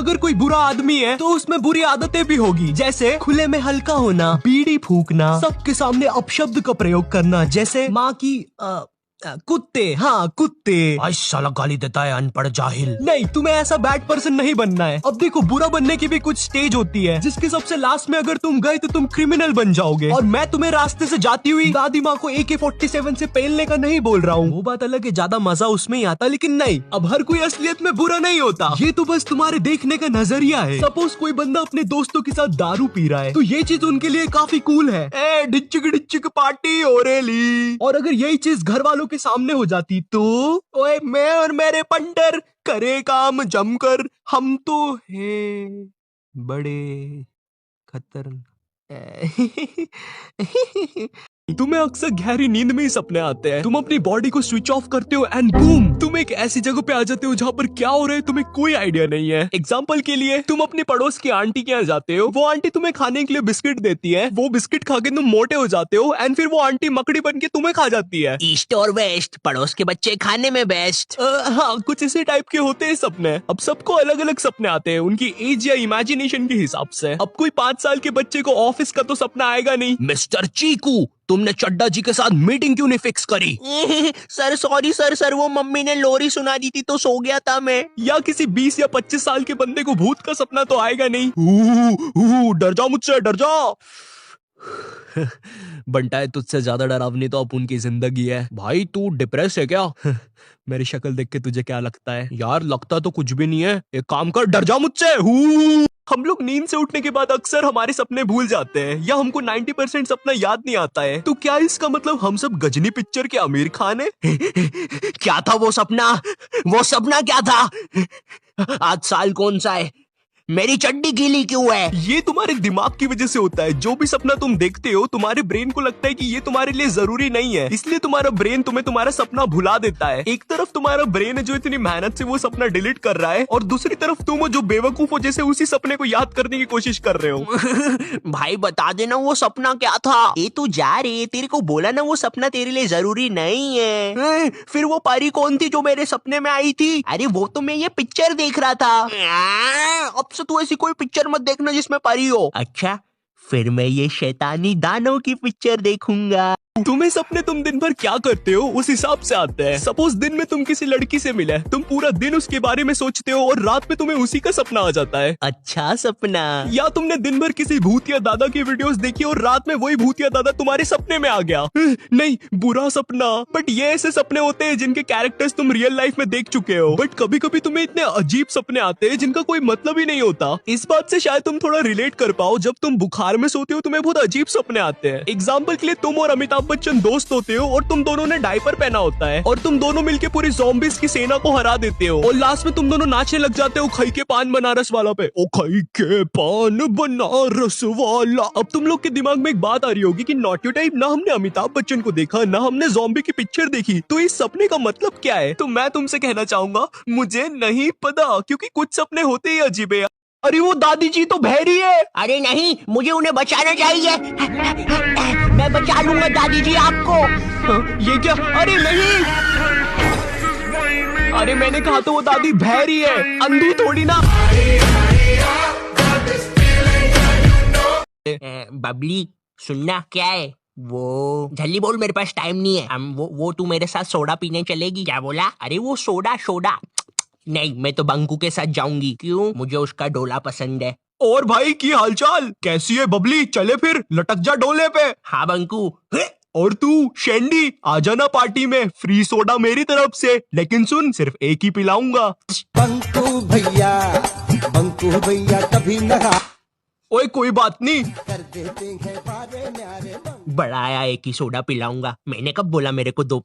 अगर कोई बुरा आदमी है तो उसमें बुरी आदतें भी होगी, जैसे खुले में हल्का होना, बीड़ी फूकना, सबके सामने अपशब्द का प्रयोग करना, जैसे माँ की कुत्ते। हाँ कुत्ते। आज साला गाली देता है अनपढ़ जाहिल। नहीं, तुम्हें ऐसा बैड पर्सन नहीं बनना है। अब देखो, बुरा बनने की भी कुछ स्टेज होती है, जिसके सबसे लास्ट में अगर तुम गए तो तुम क्रिमिनल बन जाओगे। और मैं तुम्हें रास्ते से जाती हुई दादी माँ को AK-47 से पेलने का नहीं बोल रहा हूँ, वो बात अलग है, ज्यादा मजा उसमें ही आता। लेकिन नहीं, अब हर कोई असलियत में बुरा नहीं होता, ये तो बस तुम्हारे देखने का नजरिया है। सपोज कोई बंदा अपने दोस्तों के साथ दारू पी रहा है, तो ये चीज उनके लिए काफी कूल है, डिच्चिक डिच्चिक पार्टी हो रेली। और अगर यही चीज घर वालों के सामने हो जाती तो ओए, मैं और मेरे पंटर करे काम जमकर, हम तो हैं बड़े खतरनाक। तुम्हें अक्सर गहरी नींद में ही सपने आते हैं, तुम अपनी बॉडी को स्विच ऑफ करते हो एंड बूम, तुम एक ऐसी जगह पे आ जाते हो जहाँ पर क्या हो रहा है तुम्हें कोई आइडिया नहीं है। एग्जाम्पल के लिए, तुम अपनी पड़ोस की आंटी के यहाँ जाते हो, वो आंटी तुम्हें खाने के लिए बिस्किट देती है, वो बिस्किट खा के तुम मोटे हो जाते हो एंड फिर वो आंटी मकड़ी बन के तुम्हें खा जाती है। ईस्ट और वेस्ट, पड़ोस के बच्चे खाने में बेस्ट। हाँ, कुछ इसी टाइप के होते हैं सपने। अब सबको अलग अलग सपने आते हैं उनकी एज या इमेजिनेशन के हिसाब से। अब कोई 5 साल के बच्चे को ऑफिस का तो सपना आएगा नहीं, मिस्टर चीकू तुमने चड्डा जी के साथ मीटिंग क्यों नहीं फिक्स करी? सर सॉरी सर वो मम्मी ने लोरी सुना दी थी तो सो गया था मैं। या किसी 20 या 25 साल के बंदे को भूत का सपना तो आएगा नहीं। डर जा मुझसे, डर जा। बंटा है, तुझसे ज्यादा डरावनी तो अब उनकी जिंदगी है। भाई तू डिप्रेस है क्या? मेरी शक्ल देख के तुझे क्या लगता है? यार लगता तो कुछ भी नहीं है, एक काम कर, डर जा मुझसे। हम लोग नींद से उठने के बाद अक्सर हमारे सपने भूल जाते हैं, या हमको 90% सपना याद नहीं आता है। तो क्या इसका मतलब हम सब गजनी पिक्चर के आमिर खान है? क्या था वो सपना? वो सपना क्या था? आज साल कौन सा है? मेरी चड्डी गीली क्यों है? ये तुम्हारे दिमाग की वजह से होता है। जो भी सपना तुम देखते हो, तुम्हारे ब्रेन को लगता है कि ये तुम्हारे लिए जरूरी नहीं है, इसलिए तुम्हारा ब्रेन तुम्हें तुम्हारा सपना भुला देता है। एक तरफ तुम्हारा ब्रेन है जो इतनी मेहनत से वो सपना डिलीट कर रहा है, और दूसरी तरफ तुम हो जो बेवकूफ हो जैसे उसी सपने को याद करने की कोशिश कर रहे हो। भाई बता देना वो सपना क्या था? ये तू जा रे, तेरे को बोला ना वो सपना तेरे लिए जरूरी नहीं है। फिर वो परी कौन थी जो मेरे सपने में आई थी? अरे वो तो मैं ये पिक्चर देख रहा था। अब से तू ऐसी कोई पिक्चर मत देखना जिसमें परी हो। अच्छा, फिर मैं ये शैतानी दानव की पिक्चर देखूंगा। तुम्हें सपने तुम दिन भर क्या करते हो उस हिसाब से आते हैं। सपोज दिन में तुम किसी लड़की से मिले, तुम पूरा दिन उसके बारे में सोचते हो और रात में तुम्हें उसी का सपना आ जाता है। अच्छा सपना। या तुमने दिन भर किसी भूतिया दादा की वीडियोस देखी और रात में वही भूतिया दादा तुम्हारे सपने में आ गया। नहीं, बुरा सपना। बट ये ऐसे सपने होते हैं जिनके कैरेक्टर्स तुम रियल लाइफ में देख चुके हो, बट कभी कभी तुम्हें इतने अजीब सपने आते हैं जिनका कोई मतलब ही नहीं होता। इस बात से शायद तुम थोड़ा रिलेट कर पाओ। जब तुम बुखार में सोते हो तुम्हें बहुत अजीब सपने आते हैं। एग्जाम्पल के लिए, तुम और अमिताभ बच्चन दोस्त होते हो और तुम दोनों ने डायपर पहना होता है और तुम दोनों मिलके पूरी ज़ॉम्बीज़ की सेना को हरा देते हो, और लास्ट में तुम दोनों नाचने लग जाते हो खई के पान बनारस वाला पे। ओ खई के पान बनारस वाला। अब तुम लोग के दिमाग में एक बात आ रही होगी कि नॉटी टाइप, ना हमने अमिताभ बच्चन को देखा, ना हमने ज़ॉम्बी की पिक्चर देखी, तो इस सपने का मतलब क्या है? तो मैं तुमसे कहना चाहूंगा, मुझे नहीं पता, क्योंकि कुछ सपने होते ही अजीब है। अरे वो दादी जी तो बहरी है। अरे नहीं, मुझे उन्हें बचाना चाहिए। मैं बचा लूंगा दादी जी आपको। ये क्या? अरे नहीं, अरे मैंने कहा तो वो दादी बहरी है, अंधी थोड़ी ना। बबली सुनना, क्या है वो? जल्दी बोल, मेरे पास टाइम नहीं है। हम वो तू मेरे साथ सोडा पीने चलेगी? क्या बोला? अरे वो सोडा। नहीं, मैं तो बंकू के साथ जाऊंगी। क्यों? मुझे उसका डोला पसंद है। और भाई की हालचाल कैसी है बबली? चले फिर, लटक जा डोले पे। हाँ बंकू। और तू शेंडी, आ जाना पार्टी में, फ्री सोडा मेरी तरफ से, लेकिन सुन, सिर्फ एक ही पिलाऊंगा। बंकू भैया कभी न। ओए कोई बात नहीं, कर देते हैं बारे न्यारे। बड़ा आया, एक ही सोडा पिलाऊंगा। मैंने कब बोला मेरे को 2